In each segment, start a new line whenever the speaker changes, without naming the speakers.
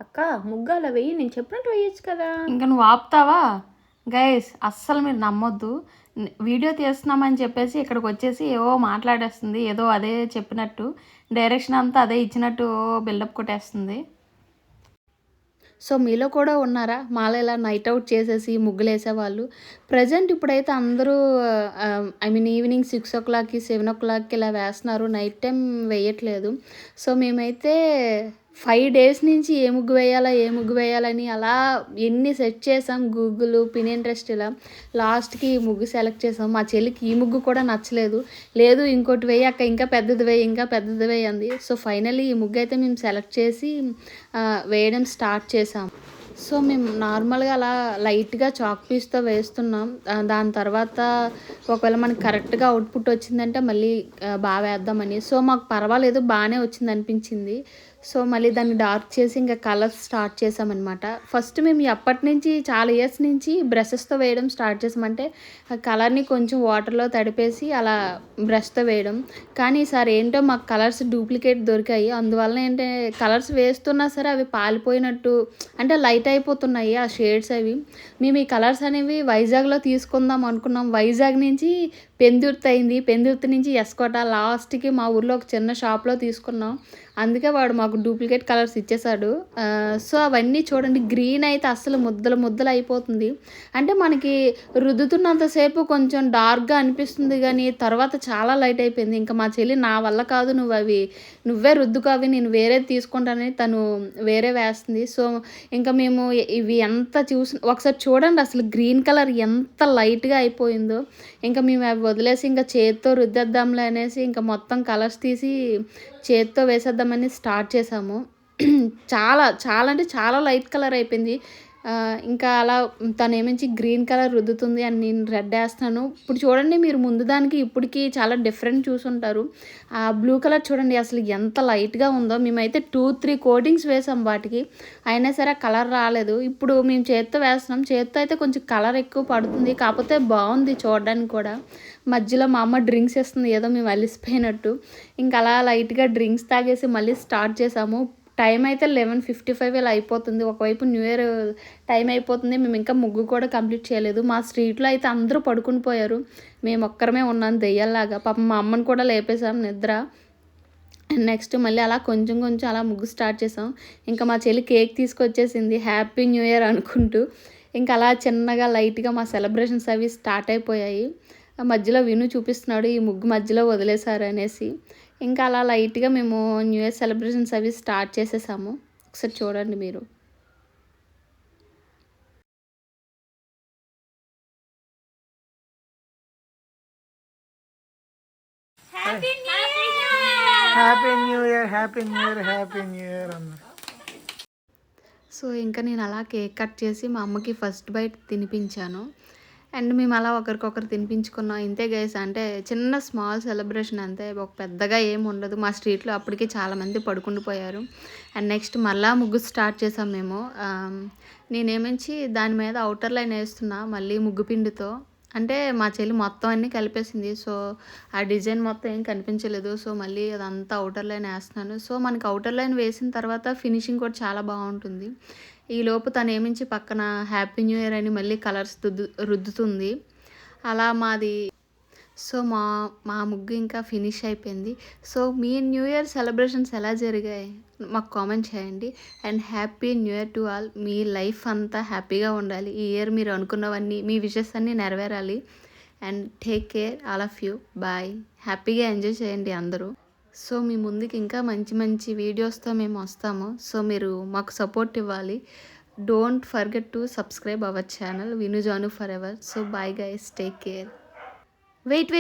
అక్క ముగ్గు అలా వెయ్యి, నేను చెప్పినట్టు వేయచ్చు కదా.
ఇంకా నువ్వు ఆపుతావా? గైస్ అస్సలు మీరు నమ్మొద్దు. వీడియో తీస్తున్నామని చెప్పేసి ఇక్కడికి వచ్చేసి ఏవో మాట్లాడేస్తుంది, ఏదో అదే చెప్పినట్టు డైరెక్షన్ అంతా అదే ఇచ్చినట్టు బిల్డప్ కొట్టేస్తుంది.
సో మీలో కూడా ఉన్నారా మాలో ఇలా నైట్ అవుట్ చేసేసి ముగ్గులు వేసేవాళ్ళు? ప్రజెంట్ ఇప్పుడైతే అందరూ I mean evening 6 o'clock 7 o'clock ఇలా వేస్తున్నారు, నైట్ టైం వేయట్లేదు. సో మేమైతే 5 days నుంచి ఏ ముగ్గు వేయాలా ఏ ముగ్గు వేయాలని అలా ఎన్ని సెట్ చేసాం, గూగుల్, పినింట్రెస్ట్ ఇలా. లాస్ట్కి ఈ ముగ్గు సెలెక్ట్ చేసాం. మా చెల్లికి ఈ ముగ్గు కూడా నచ్చలేదు. లేదు ఇంకోటి వేయి అక్క, ఇంకా పెద్దది వేయి, ఇంకా పెద్దది వేయి అంది. సో ఫైనల్లీ ఈ ముగ్గు అయితే మేము సెలెక్ట్ చేసి వేయడం స్టార్ట్ చేసాం. సో మేము నార్మల్గా అలా లైట్గా చాక్ పీస్తో వేస్తున్నాం. దాని తర్వాత ఒకవేళ మనకి కరెక్ట్గా అవుట్పుట్ వచ్చిందంటే మళ్ళీ బాగా వేద్దామని. సో మాకు పర్వాలేదు, బాగానే వచ్చింది అనిపించింది. సో మళ్ళీ దాన్ని డార్క్ చేసి ఇంకా కలర్స్ స్టార్ట్ చేసామన్నమాట. ఫస్ట్ మేము ఎప్పటి నుంచి చాలా ఇయర్స్ నుంచి బ్రషెస్తో వేయడం స్టార్ట్ చేసామంటే ఆ కలర్ని కొంచెం వాటర్లో తడిపేసి అలా బ్రష్తో వేయడం. కానీ ఈసారి ఏంటో మాకు కలర్స్ డూప్లికేట్ దొరికాయి. అందువల్ల ఏంటంటే కలర్స్ వేస్తున్నా సరే అవి పాలిపోయినట్టు అంటే లైట్ అయిపోతున్నాయి ఆ షేడ్స్ అవి. మేము ఈ కలర్స్ అనేవి వైజాగ్లో తీసుకుందాం అనుకున్నాం. వైజాగ్ నుంచి పెందుర్తి అయింది, పెందుర్తి నుంచి ఎస్కోట, లాస్ట్కి మా ఊర్లో ఒక చిన్న షాప్లో తీసుకున్నాం. అందుకే వాడు మాకు డూప్లికేట్ కలర్స్ ఇచ్చేసాడు. సో అవన్నీ చూడండి, గ్రీన్ అయితే అస్సలు ముద్దలు ముద్దలు అయిపోతుంది. అంటే మనకి రుద్దుతున్నంతసేపు కొంచెం డార్క్గా అనిపిస్తుంది కానీ తర్వాత చాలా లైట్ అయిపోయింది. ఇంకా మా చెల్లి నా వల్ల కాదు, నువ్వే రుద్దుకు, అవి నేను వేరేది తీసుకుంటానని తను వేరే వేస్తుంది. సో ఇంకా మేము ఇవి ఎంత ఒకసారి చూడండి అసలు గ్రీన్ కలర్ ఎంత లైట్గా అయిపోయిందో. ఇంకా మేము అవి వదిలేసి ఇంకా చేతితో రుద్దేద్దాంలే అనేసి ఇంకా మొత్తం కలర్స్ తీసి చేతితో వేసేద్దామని స్టార్ట్ చేసాము. చాలా చాలా అంటే చాలా లైట్ కలర్ అయిపోయింది. ఇంకా అలా తను ఏమించి గ్రీన్ కలర్ రుద్దుతుంది అని నేను రెడ్ వేస్తాను. ఇప్పుడు చూడండి మీరు ముందు దానికి ఇప్పటికి చాలా డిఫరెంట్ చూసుంటారు. ఆ బ్లూ కలర్ చూడండి అసలు ఎంత లైట్గా ఉందో. మేమైతే 2-3 కోటింగ్స్ వేసాం వాటికి, అయినా సరే కలర్ రాలేదు. ఇప్పుడు మేము చేత్తో వేస్తున్నాం, చేత్తో అయితే కొంచెం కలర్ ఎక్కువ పడుతుంది, కాకపోతే బాగుంది చూడడానికి కూడా. మధ్యలో మా అమ్మ డ్రింక్స్ ఇస్తుంది ఏదో మేము అలిసిపోయినట్టు. ఇంకా అలా లైట్గా డ్రింక్స్ తాగేసి మళ్ళీ స్టార్ట్ చేసాము. టైం అయితే 11:55 ఇలా అయిపోతుంది. ఒకవైపు న్యూ ఇయర్ టైం అయిపోతుంది, మేము ఇంకా ముగ్గు కూడా కంప్లీట్ చేయలేదు. మా స్ట్రీట్లో అయితే అందరూ పడుకుని పోయారు, మేము ఒక్కరమే ఉన్నాం దెయ్యాల్లాగా. పాపం మా అమ్మని కూడా లేపేసాం నిద్ర. నెక్స్ట్ మళ్ళీ అలా కొంచెం కొంచెం అలా ముగ్గు స్టార్ట్ చేసాం. ఇంకా మా చెల్లి కేక్ తీసుకొచ్చేసింది హ్యాపీ న్యూ ఇయర్ అనుకుంటూ. ఇంకా అలా చిన్నగా లైట్గా మా సెలబ్రేషన్స్ అవి స్టార్ట్ అయిపోయాయి. మధ్యలో విను చూపిస్తున్నాడు ఈ ముగ్గు మధ్యలో వదిలేశారు అనేసి. ఇంకా అలా లైట్గా మేము న్యూ ఇయర్ సెలబ్రేషన్స్ అవి స్టార్ట్ చేసేసాము. ఒకసారి చూడండి మీరు.
Happy new year happy new year happy new year అన్న.
సో ఇంకా నేను అలా కేక్ కట్ చేసి మా అమ్మకి ఫస్ట్ బైట్ తినిపించాను. అండ్ మేము అలా ఒకరికొకరు తినిపించుకున్నాం. ఇంతే గైస్, అంటే చిన్న స్మాల్ సెలబ్రేషన్ అంతే, ఒక పెద్దగా ఏమి ఉండదు. మా స్ట్రీట్లో అప్పటికే చాలామంది పడుకుండిపోయారు. అండ్ నెక్స్ట్ మళ్ళీ ముగ్గు స్టార్ట్ చేసాం మేము. నేనేమించి దాని మీద అవుటర్ లైన్ వేస్తున్నా మళ్ళీ ముగ్గు పిండితో. అంటే మా చెల్లి మొత్తం అన్నీ కలిపేసింది, సో ఆ డిజైన్ మొత్తం ఏం కనిపించలేదు. సో మళ్ళీ అదంతా అవుటర్ లైన్ వేస్తున్నాను. సో మనకి అవుటర్ లైన్ వేసిన తర్వాత ఫినిషింగ్ కూడా చాలా బాగుంటుంది. ఈలోపు తను ఏమించి పక్కన హ్యాపీ న్యూ ఇయర్ అని మళ్ళీ కలర్స్ రుద్దుతుంది. అలా మాది. సో మా ముగ్గు ఇంకా ఫినిష్ అయిపోయింది. సో మీ న్యూ ఇయర్ సెలబ్రేషన్స్ ఎలా జరిగాయి మాకు కామెంట్ చేయండి. And happy new year to all. Me life అంతా హ్యాపీగా ఉండాలి. ఈ ఇయర్ మీరు అనుకున్నవన్నీ, మీ విషెస్ అన్నీ నెరవేరాలి. And take care all of you. Bye. హ్యాపీగా ఎంజాయ్ చేయండి అందరూ. సో మీ ముందుకి ఇంకా మంచి మంచి వీడియోస్తో మేము వస్తాము. సో మీరు మాకు సపోర్ట్ ఇవ్వాలి. Don't forget to subscribe our channel Vinu Janu for ever. So bye guys, take care. Wait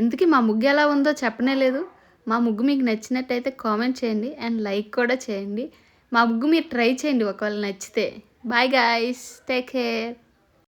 ఎందుకు మా ముగ్గు ఎలా ఉందో చెప్పనే లేదు. మా ముగ్గు మీకు నచ్చినట్టయితే కామెంట్ చేయండి అండ్ లైక్ కూడా చేయండి. మా ముగ్గు మీరు ట్రై చేయండి ఒకవేళ నచ్చితే. Bye guys, take care.